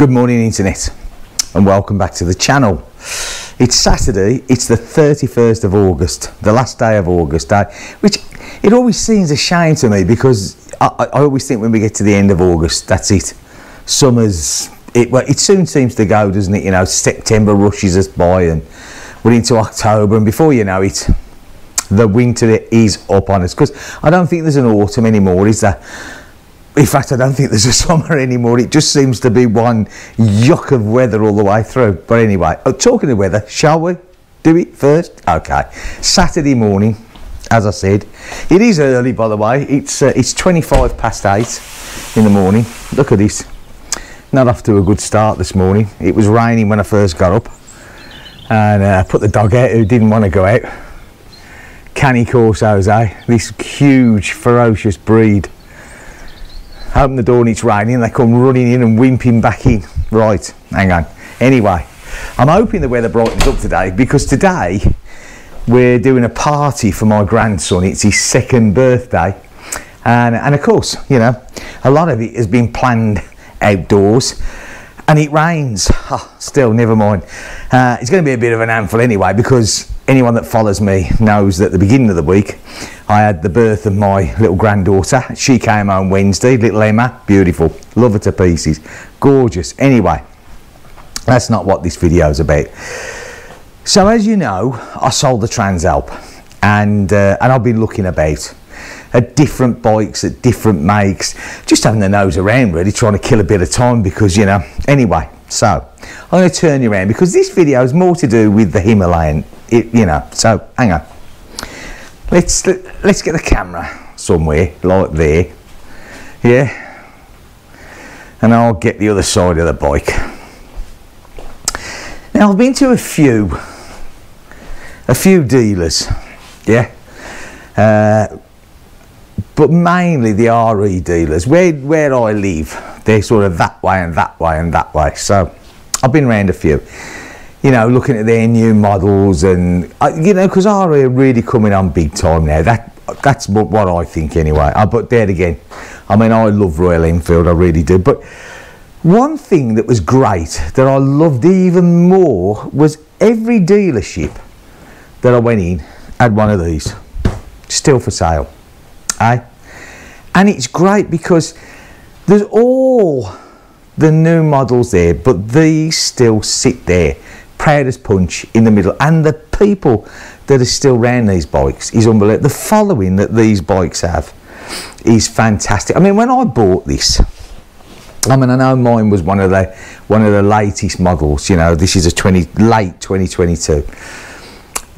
Good morning internet and welcome back to the channel. It's Saturday, it's the 31st of August, the last day of August, which it always seems a shame to me because I always think when we get to the end of August, that's it. Summer's, it soon seems to go, doesn't it? You know, September rushes us by and we're into October, and before you know it, the winter is up on us, because I don't think there's an autumn anymore, is there? In fact, I don't think there's a summer anymore. It just seems to be one yuck of weather all the way through. But anyway, talking of weather, shall we do it first? Okay. Saturday morning, as I said. It is early, by the way. It's 25 past 8 in the morning. Look at this. Not off to a good start this morning. It was raining when I first got up. And I put the dog out who didn't want to go out. Canny Corsos, this huge, ferocious breed. Open the door and it's raining, they come running in and whimping back in. Right, hang on. Anyway, I'm hoping the weather brightens up today, because today we're doing a party for my grandson. It's his 2nd birthday. And of course, you know, a lot of it has been planned outdoors. And it rains. Oh, still, never mind. It's going to be a bit of an handful anyway, because anyone that follows me knows that at the beginning of the week I had the birth of my little granddaughter. She came home Wednesday, little Emma, beautiful, love her to pieces, gorgeous. Anyway, that's not what this video is about. So as you know, I sold the Transalp, and I've been looking about at different bikes, at different makes, just having the nose around really, trying to kill a bit of time, because, you know, anyway, so I'm going to turn you around because this video is more to do with the Himalayan, you know, so hang on. Let's get the camera somewhere, like there, yeah, and I'll get the other side of the bike. Now, I've been to a few dealers, yeah, but mainly the RE dealers. Where I live, they're sort of that way and that way and that way. So I've been around a few, you know, looking at their new models, and you know, because RE are really coming on big time now. That's what I think anyway. But there again, I mean, I love Royal Enfield, I really do. But one thing that was great, that I loved even more, was every dealership that I went in had one of these still for sale. And it's great because there's all the new models there, but these still sit there, proud as punch, in the middle. And the people that are still around these bikes is unbelievable. The following that these bikes have is fantastic. I mean, when I bought this, I mean, I know mine was one of the latest models. You know, this is a late 2022.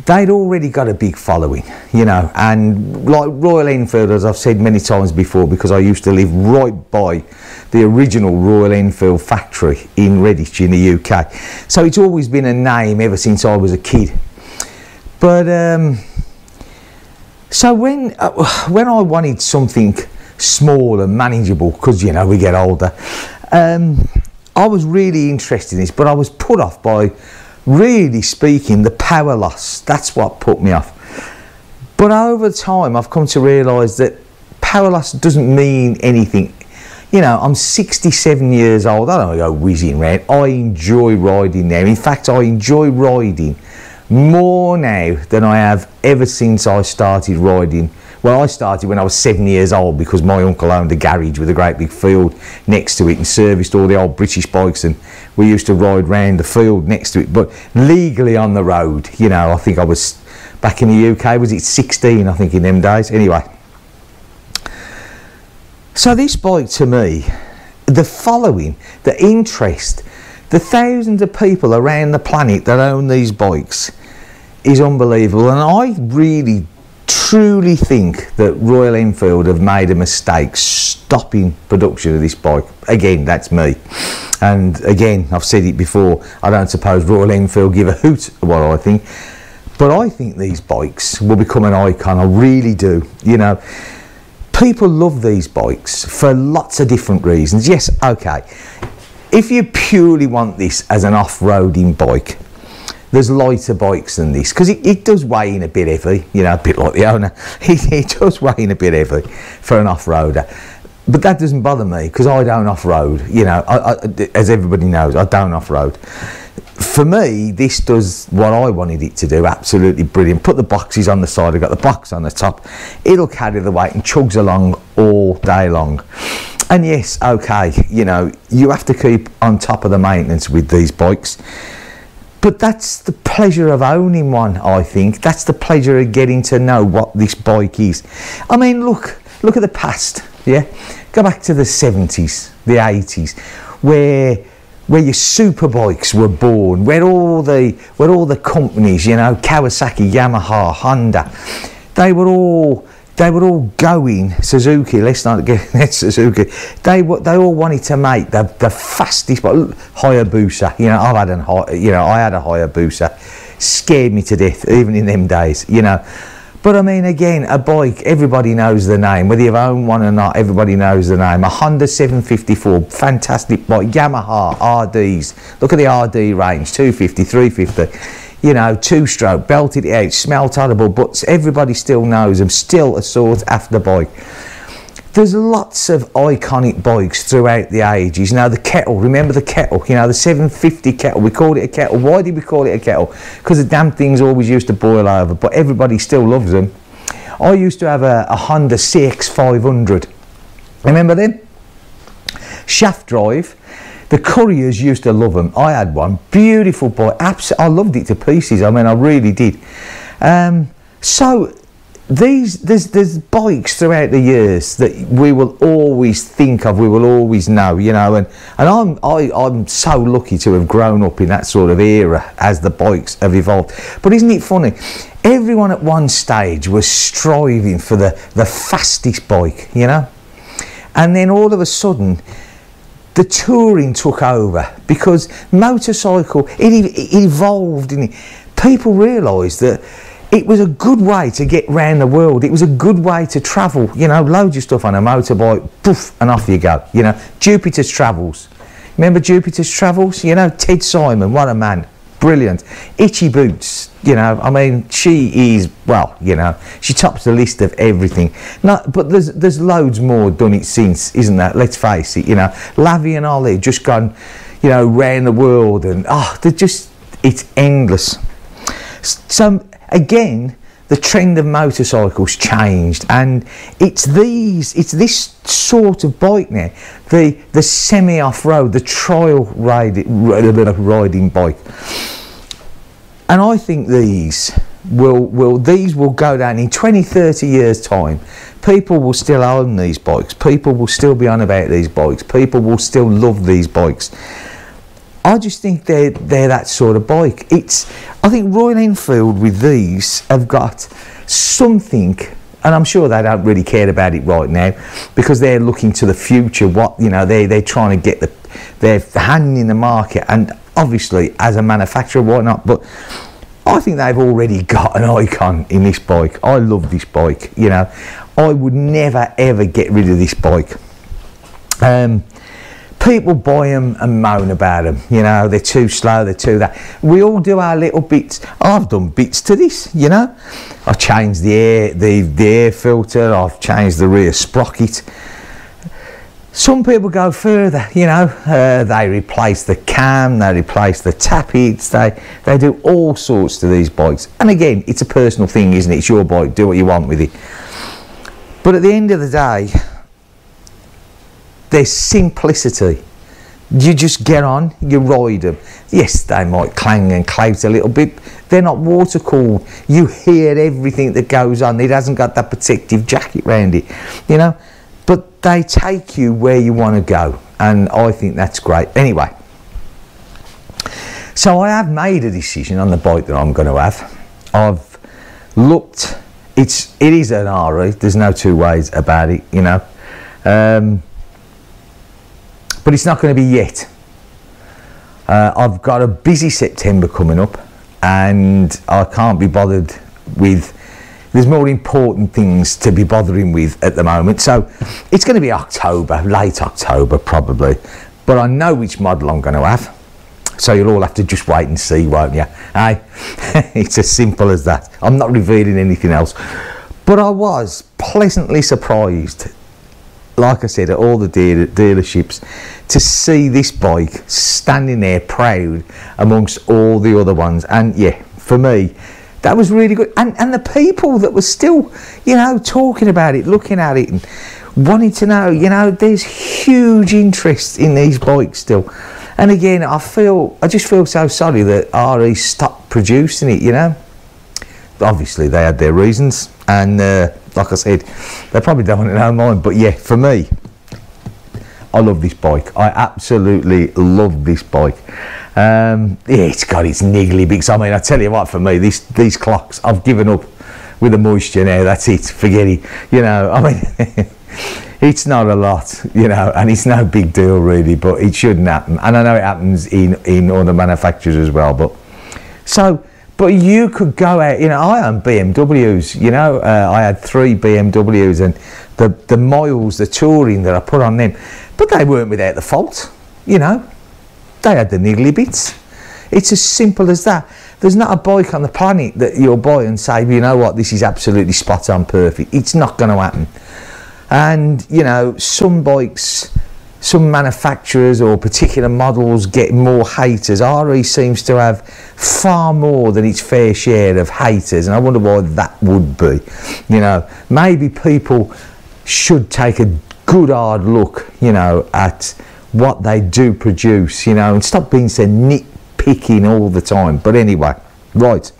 They'd already got a big following, you know, and like Royal Enfield, as I've said many times before, because I used to live right by the original Royal Enfield factory in Redditch in the UK. So it's always been a name ever since I was a kid. But so when I wanted something small and manageable, because, you know, we get older, I was really interested in this, but I was put off by, really speaking, the power loss. That's what put me off. But over time I've come to realise that power loss doesn't mean anything. You know, I'm 67 years old, I don't go whizzing around. I enjoy riding now. In fact, I enjoy riding more now than I have ever since I started riding. Well, I started when I was 7 years old, because my uncle owned a garage with a great big field next to it and serviced all the old British bikes, and we used to ride round the field next to it, but legally on the road. You know, I think I was, back in the UK, was it 16, I think, in them days? Anyway. So this bike, to me, the following, the interest, the thousands of people around the planet that own these bikes is unbelievable. And I really truly think that Royal Enfield have made a mistake stopping production of this bike. Again, that's me, and again, I've said it before, I don't suppose Royal Enfield give a hoot of what I think, but I think these bikes will become an icon. I really do. You know, people love these bikes for lots of different reasons. Yes, okay, if you purely want this as an off-roading bike, there's lighter bikes than this, because it does weigh in a bit heavy, you know, a bit like the owner. It does weigh in a bit heavy for an off-roader. But that doesn't bother me because I don't off-road, you know, as everybody knows, I don't off-road. For me, this does what I wanted it to do, absolutely brilliant. Put the boxes on the side, I've got the box on the top, it'll carry the weight and chugs along all day long. And yes, okay, you know, you have to keep on top of the maintenance with these bikes. But that's the pleasure of owning one, I think. That's the pleasure of getting to know what this bike is. I mean, look at the past, yeah? Go back to the 70s, the 80s, where your super bikes were born, where all the companies, you know, Kawasaki, Yamaha, Honda, they were all going, Suzuki, let's not get Suzuki, they all wanted to make the fastest bike. Hayabusa, you know, I had a Hayabusa, scared me to death even in them days, you know. But I mean, again, a bike, everybody knows the name, whether you've owned one or not, everybody knows the name. A Honda 754, fantastic bike. Yamaha RDs, look at the RD range, 250, 350. You know, two-stroke, belted out, smelt horrible, but everybody still knows them, still a sought after bike. There's lots of iconic bikes throughout the ages. Now, the kettle, remember the kettle? You know, the 750 kettle, we called it a kettle. Why did we call it a kettle? Because the damn things always used to boil over, but everybody still loves them. I used to have a Honda CX500. Remember them? Shaft drive. The couriers used to love them. I had one, beautiful bike. I loved it to pieces. I mean, I really did. So there's bikes throughout the years that we will always think of, we will always know, you know. And I'm so lucky to have grown up in that sort of era as the bikes have evolved. But isn't it funny? Everyone at one stage was striving for the fastest bike, you know. And then all of a sudden, the touring took over because motorcycle, it evolved, and people realised that it was a good way to get round the world. It was a good way to travel, you know, load your stuff on a motorbike, poof, and off you go, you know. Jupiter's Travels. Remember Jupiter's Travels? You know, Ted Simon, what a man. Brilliant. Itchy Boots, you know, I mean, she is, well, you know, she tops the list of everything. No, but there's loads more done it since, isn't there? Let's face it, you know. Lavi and Ollie just gone, you know, round the world, and they're just, it's endless. So again, the trend of motorcycles changed, and it's this sort of bike now, the semi off-road, the trial riding bike. And I think these will go down in 20-30 years time. People will still own these bikes, people will still be on about these bikes, people will still love these bikes. I just think they're that sort of bike. I think Royal Enfield with these have got something, and I'm sure they don't really care about it right now because they're looking to the future. What, you know, they're trying to get their hand in the market, and obviously as a manufacturer, why not? But I think they've already got an icon in this bike. I love this bike, you know. I would never ever get rid of this bike. People buy them and moan about them, you know, they're too slow, they're too that. We all do our little bits. I've done bits to this, you know. I've changed the air filter, I've changed the rear sprocket. Some people go further, you know, they replace the cam, they replace the tappets, they do all sorts to these bikes. And again, it's a personal thing, isn't it? It's your bike, do what you want with it. But at the end of the day, there's simplicity. You just get on, you ride them. Yes, they might clang and clout a little bit. They're not water cooled. You hear everything that goes on. It hasn't got that protective jacket around it, you know. But they take you where you want to go, and I think that's great. Anyway, so I have made a decision on the bike that I'm going to have. I've looked. It is an RE. There's no two ways about it, you know. But it's not going to be yet. I've got a busy September coming up, and I can't be bothered with, there's more important things to be bothering with at the moment. So it's going to be October, late October probably, but I know which model I'm going to have. So you'll all have to just wait and see, won't you? Hey? It's as simple as that. I'm not revealing anything else. But I was pleasantly surprised like I said, at all the dealerships, to see this bike standing there proud amongst all the other ones. And yeah, for me, that was really good. And the people that were still, you know, talking about it, looking at it and wanting to know, you know, there's huge interest in these bikes still. And again, I just feel so sorry that RE stopped producing it, you know. Obviously they had their reasons, and like I said, they probably don't want to know mine, but yeah, for me, I love this bike. I absolutely love this bike. Yeah, it's got its niggly bits. I mean, I tell you what, for me, these clocks, I've given up with the moisture now. That's it, forget it. You know, I mean, it's not a lot, you know, and it's no big deal really, but it shouldn't happen. And I know it happens in other manufacturers as well, but you could go out, you know, I own BMWs, you know, I had 3 BMWs, and the miles, the touring that I put on them, but they weren't without the fault, you know, they had the niggly bits. It's as simple as that. There's not a bike on the planet that you'll buy and say, you know what, this is absolutely spot on perfect. It's not going to happen. And, you know, some bikes, some manufacturers or particular models get more haters. RE seems to have far more than its fair share of haters, and I wonder why that would be. You know, maybe people should take a good hard look, you know, at what they do produce, you know, and stop being so nitpicking all the time. But anyway, right.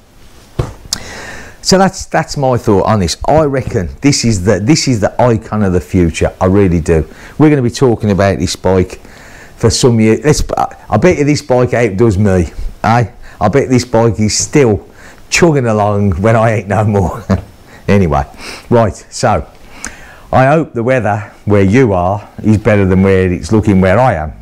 So that's my thought on this. I reckon this is the icon of the future. I really do. We're going to be talking about this bike for some years. I bet you this bike outdoes me. I bet this bike is still chugging along when I ain't no more. Anyway, right. So I hope the weather where you are is better than where it's looking where I am.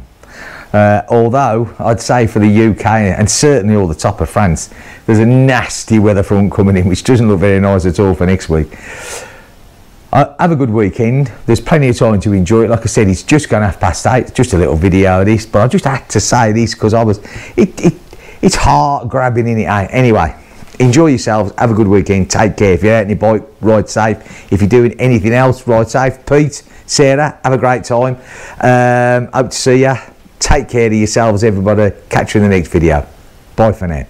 Although I'd say for the UK and certainly all the top of France, there's a nasty weather front coming in, which doesn't look very nice at all for next week. Have a good weekend. There's plenty of time to enjoy it. Like I said, it's just gone 8:30. Just a little video of this, but I just had to say this because it's heart grabbing in it. Anyway, enjoy yourselves. Have a good weekend. Take care. If you're out on your bike, ride safe. If you're doing anything else, ride safe. Pete, Sarah, have a great time. Hope to see you. Take care of yourselves, everybody. Catch you in the next video. Bye for now.